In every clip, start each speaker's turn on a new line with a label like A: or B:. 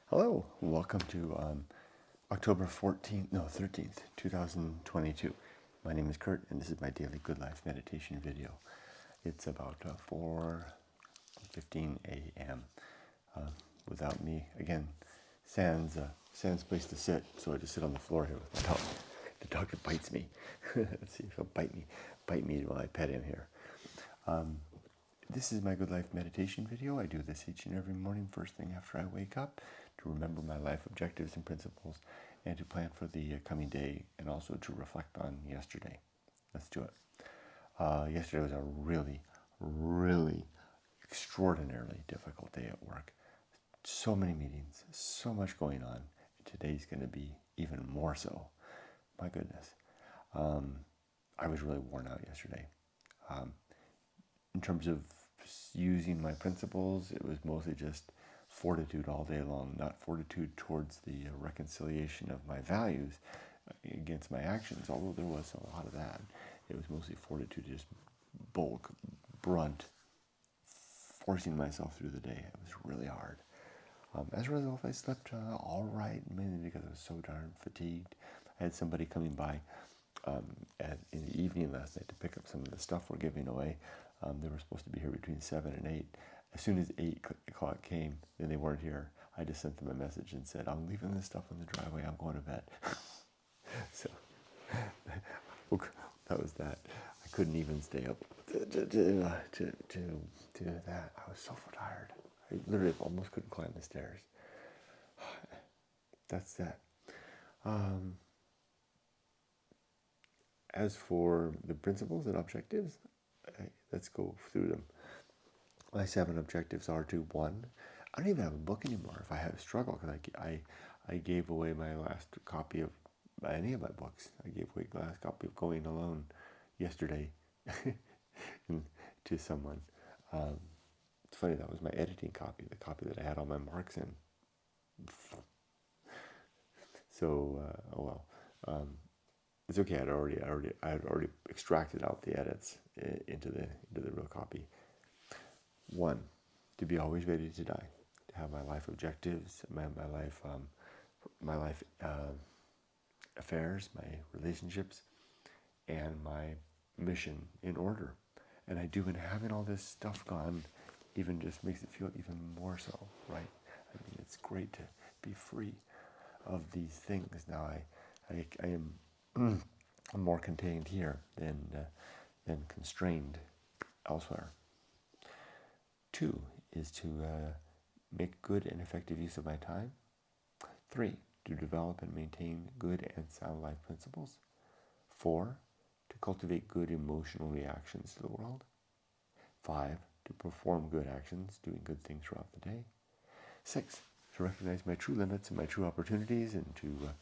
A: Hello, welcome to October 13th, 2022. My name is Kurt, and this is my daily Good Life meditation video. It's about 4:15 a.m. Without me, again, sans place to sit, so I just sit on the floor here with my dog. The dog bites me. Let's see if he'll bite me while I pet him here. This is my Good Life meditation video. I do this each and every morning, first thing after I wake up, to remember my life objectives and principles, and to plan for the coming day, and also to reflect on yesterday. Let's do it. Yesterday was a really, really extraordinarily difficult day at work. So many meetings, so much going on. Today's going to be even more so. My goodness. I was really worn out yesterday. In terms of using my principles, it was mostly just fortitude all day long, not fortitude towards the reconciliation of my values against my actions, although there was a lot of that. It was mostly fortitude, just bulk, brunt, forcing myself through the day. It was really hard. As a result, I slept all right, mainly because I was so darn fatigued. I had somebody coming by in the evening last night to pick up some of the stuff we're giving away. They were supposed to be here between 7 and 8. As soon as 8 o'clock came, and they weren't here, I just sent them a message and said, I'm leaving this stuff in the driveway, I'm going to bed. So, that was that. I couldn't even stay up to do that. I was so tired. I literally almost couldn't climb the stairs. That's that. As for the principles and objectives, let's go through them. My 7 objectives are to 1, I don't even have a book anymore if I have a struggle, because I gave away my last copy of any of my books. I gave away the last copy of Going Alone yesterday to someone. It's funny, that was my editing copy, the copy that I had all my marks in. So, it's okay. I had already extracted out the edits into the real copy. 1, to be always ready to die, to have my life objectives, my life affairs, my relationships, and my mission in order. And having all this stuff gone even just makes it feel even more so, right? I mean, it's great to be free of these things. Now I am more contained here than constrained elsewhere. 2 is to make good and effective use of my time. 3, to develop and maintain good and sound life principles. 4, to cultivate good emotional reactions to the world. 5, to perform good actions, doing good things throughout the day. 6, to recognize my true limits and my true opportunities, and to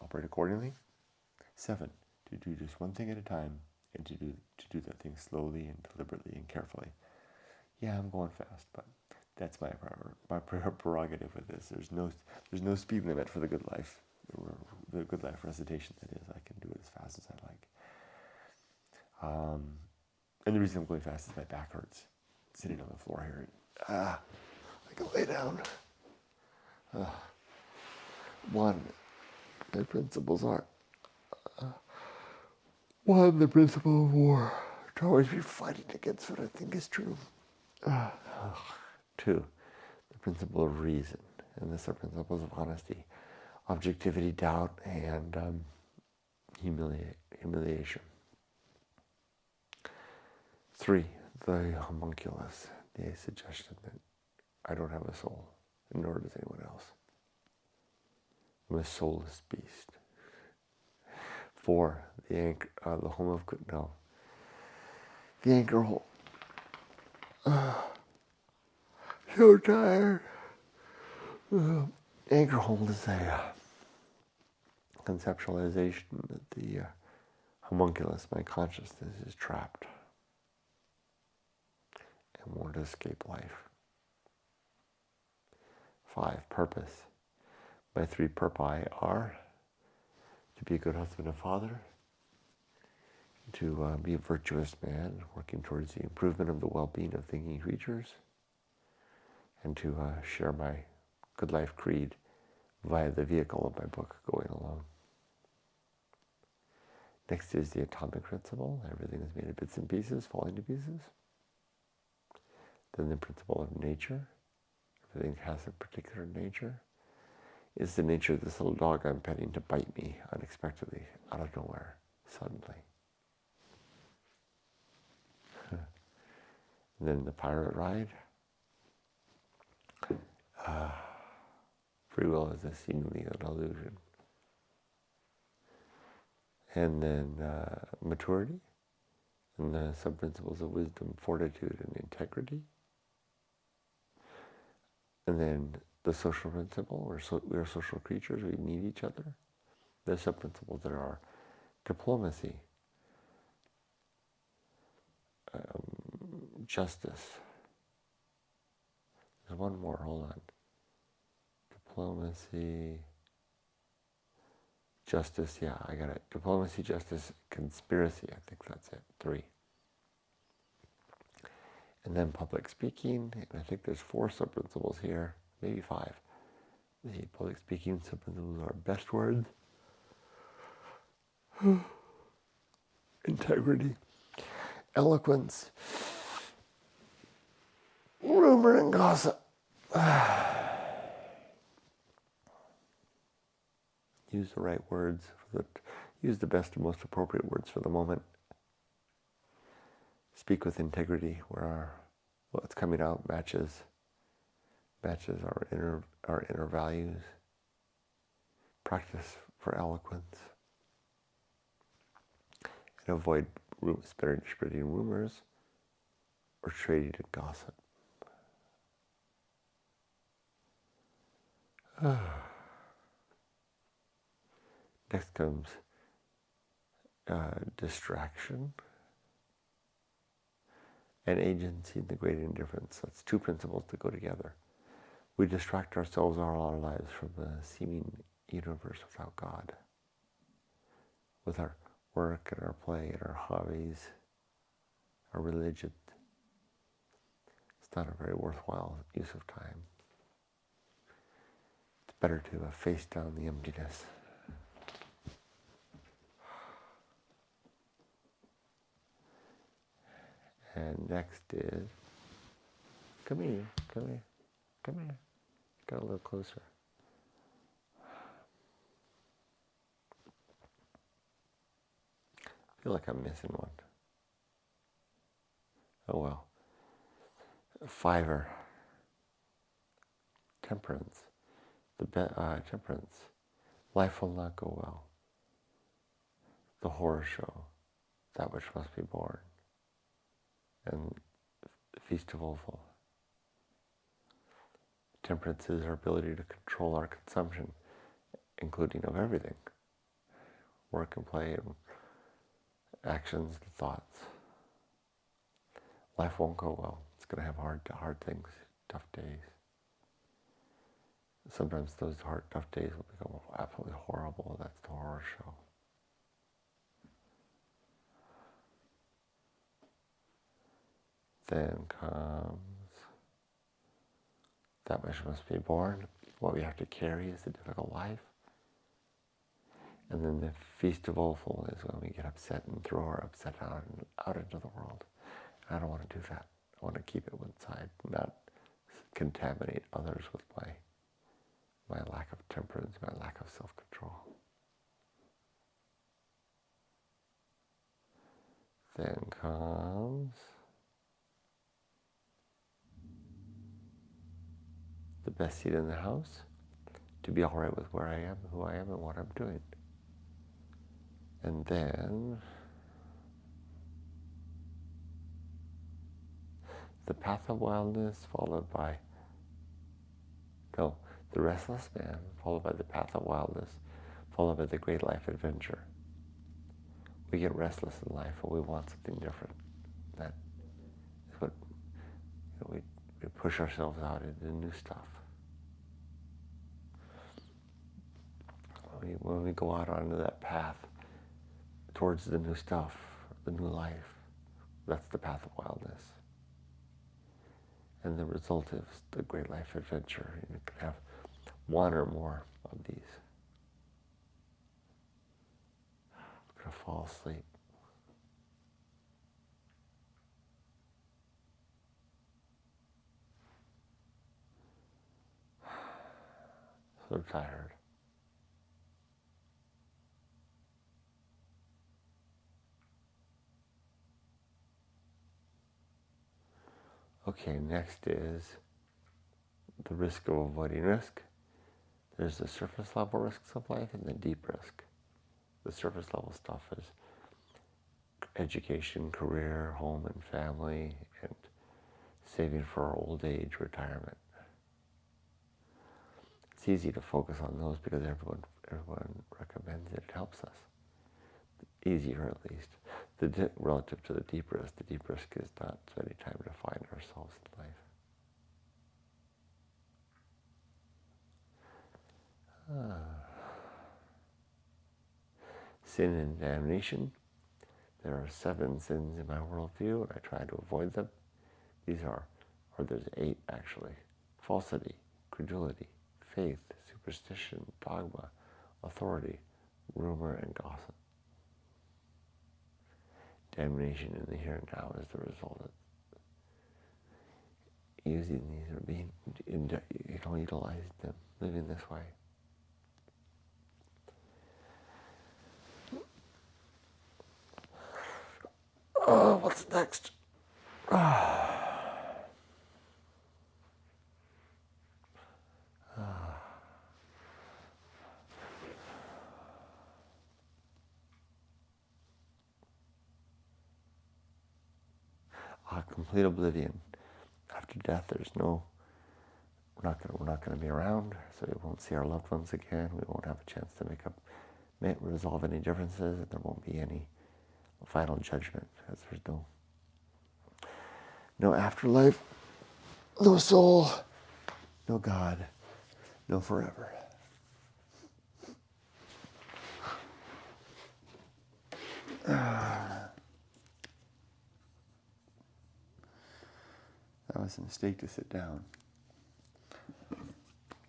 A: operate accordingly. 7, to do just one thing at a time, and to do that thing slowly and deliberately and carefully. Yeah, I'm going fast, but that's my prerogative with this. There's no speed limit for the Good Life, the Good Life recitation. That is, I can do it as fast as I like. And the reason I'm going fast is my back hurts, sitting on the floor here. I can lay down. 1, my principles are. 1, the principle of war, to always be fighting against what I think is true. 2, the principle of reason, and these are principles of honesty, objectivity, doubt, and humiliation. 3, the homunculus, the suggestion that I don't have a soul, and nor does anyone else. I'm a soulless beast. 4, the home of good. No, the anchor hole. So tired. Anchor hold is a conceptualization that the homunculus, my consciousness, is trapped and won't escape life. 5, purpose. My 3 purpose are to be a good husband and father, to be a virtuous man, working towards the improvement of the well-being of thinking creatures, and to share my Good Life Creed via the vehicle of my book, Going Alone. Next is the atomic principle. Everything is made of bits and pieces, falling to pieces. Then the principle of nature. Everything has a particular nature. Is the nature of this little dog I'm petting to bite me unexpectedly, out of nowhere, suddenly. And then the pirate ride. Free will is a seemingly an illusion. And then maturity, and the sub-principles of wisdom, fortitude, and integrity. And then the social principle, we are social creatures, we need each other. The sub-principles that are diplomacy, justice. There's one more, hold on. Diplomacy, justice, yeah, I got it. Diplomacy, justice, conspiracy, I think that's it, 3. And then public speaking, and I think there's 4 sub-principles here, maybe 5. The public speaking sub-principles are best words, integrity, eloquence, rumor and gossip. Use the right words, use the best and most appropriate words for the moment. Speak with integrity, where what's coming out matches our inner values. Practice for eloquence. And avoid spreading rumors or trading in gossip. Next comes distraction and agency, the great indifference. That's 2 principles that go together. We distract ourselves all our lives from the seeming universe without God, with our work and our play and our hobbies, our religion. It's not a very worthwhile use of time. It's better to face down the emptiness. And next is, come here. Get a little closer. I feel like I'm missing one. Oh well. 5er, temperance. Temperance. Life will not go well. The horror show, that which must be borne. And the Feast of Offal. Temperance is our ability to control our consumption, including of everything. Work and play and actions and thoughts. Life won't go well. It's going to have hard things, tough days. Sometimes those tough days will become absolutely horrible. That's the horror show. Then comes that which must be borne. What we have to carry is the difficult life. And then the Feast of Offal is when we get upset and throw our upset out into the world. I don't want to do that. I want to keep it inside, not contaminate others with my lack of temperance, my lack of self-control. Then comes the best seat in the house, to be all right with where I am, who I am, and what I'm doing. And then the path of wildness, followed by, the restless man, followed by the path of wildness, followed by the great life adventure. We get restless in life and we want something different. That is what, we push ourselves out into new stuff. When we go out onto that path towards the new stuff, the new life, that's the path of wildness.
B: And the result is the great life adventure. You can have one or more of these. You're going to fall asleep. So tired. Okay, next is the risk of avoiding risk. There's the surface level risks of life and the deep risk. The surface level stuff is education, career, home and family, and saving for our old age, retirement. It's easy to focus on those because everyone recommends it. It helps us. Easier, at least. Relative to the deep risk is not spending time to find ourselves in life. Sin and damnation. There are 7 sins in my worldview, and I try to avoid them. These are, or there's 8 actually: falsity, credulity, faith, superstition, dogma, authority, rumor, and gossip. Damnation in the here and now is the result of using these or being, utilizing them, living this way. Oh, what's next? Complete oblivion. After death, there's no. We're not going to be around, so we won't see our loved ones again. We won't have a chance to resolve any differences, and there won't be any final judgment, as there's no afterlife, no soul, no God, no forever. That was a mistake to sit down.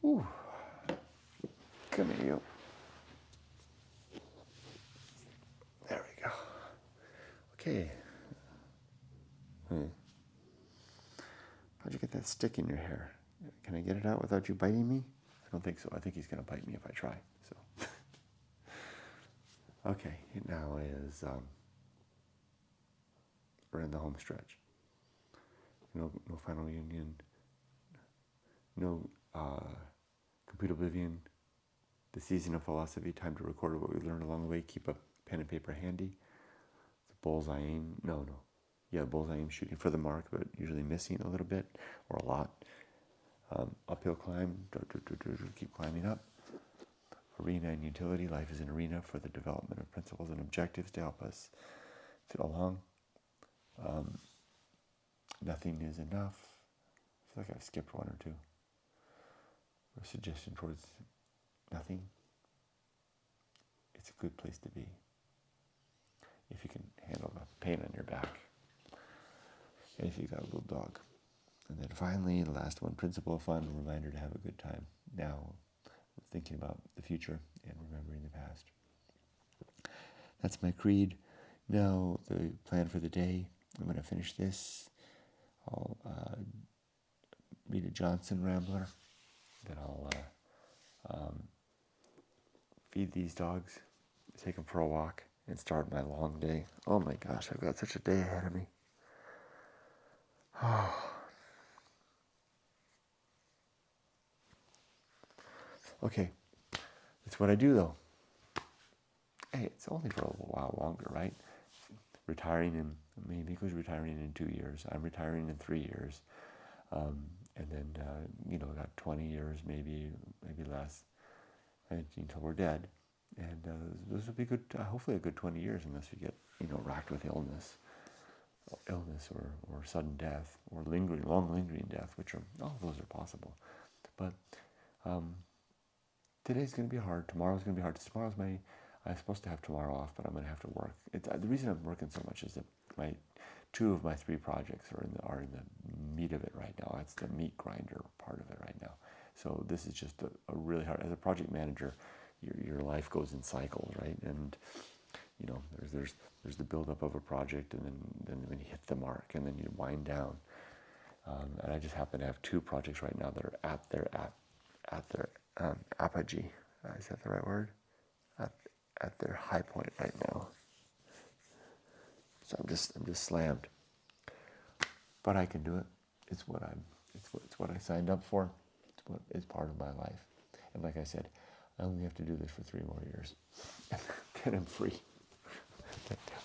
B: Ooh. Come here, you. There we go. Okay. How'd you get that stick in your hair? Can I get it out without you biting me? I don't think so. I think he's going to bite me if I try. So, okay. Now is we're in the home stretch. No final union. No complete oblivion. The season of philosophy. Time to record what we learned along the way. Keep a pen and paper handy. The bullseye aim. No. Yeah, bullseye aim, shooting for the mark, but usually missing a little bit or a lot. Uphill climb, keep climbing up. Arena and utility. Life is an arena for the development of principles and objectives to help us fit along. Nothing is enough. I feel like I've skipped one or two. Or a suggestion towards nothing. It's a good place to be if you can handle the pain on your back. And if you got a little dog. And then finally, the last one, principle of fun, a reminder to have a good time now, thinking about the future and remembering the past. That's my creed. Now, the plan for the day, I'm going to finish this. I'll read a Johnson Rambler. Then I'll feed these dogs, take them for a walk, and start my long day. Oh my gosh, I've got such a day ahead of me. Okay, that's what I do though. Hey, it's only for a little while longer, right? Retiring Miko's retiring in 2 years. I'm retiring in 3 years. And then, got 20 years, maybe less, until we're dead. And those will be good, hopefully a good 20 years, unless we get, racked with illness or sudden death, or long lingering death, which are, all of those are possible. But today's going to be hard. Tomorrow's going to be hard. I'm supposed to have tomorrow off, but I'm going to have to work. The reason I'm working so much is that my
A: 2 of my 3 projects are in the meat of it right now. That's the meat grinder part of it right now. So this is just a really hard, as a project manager, your life goes in cycles, right? And you know, there's the buildup of a project, and then when you hit the mark, and then you wind down. And I just happen to have 2 projects right now that are at their apogee. Is that the right word? At their high point right now. So I'm just slammed. But I can do it. It's what I signed up for. It's part of my life. And like I said, I only have to do this for 3 more years. Then I'm free.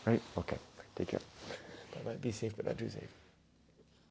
A: Right? Okay. Take care. Bye-bye. Be safe, but not too safe.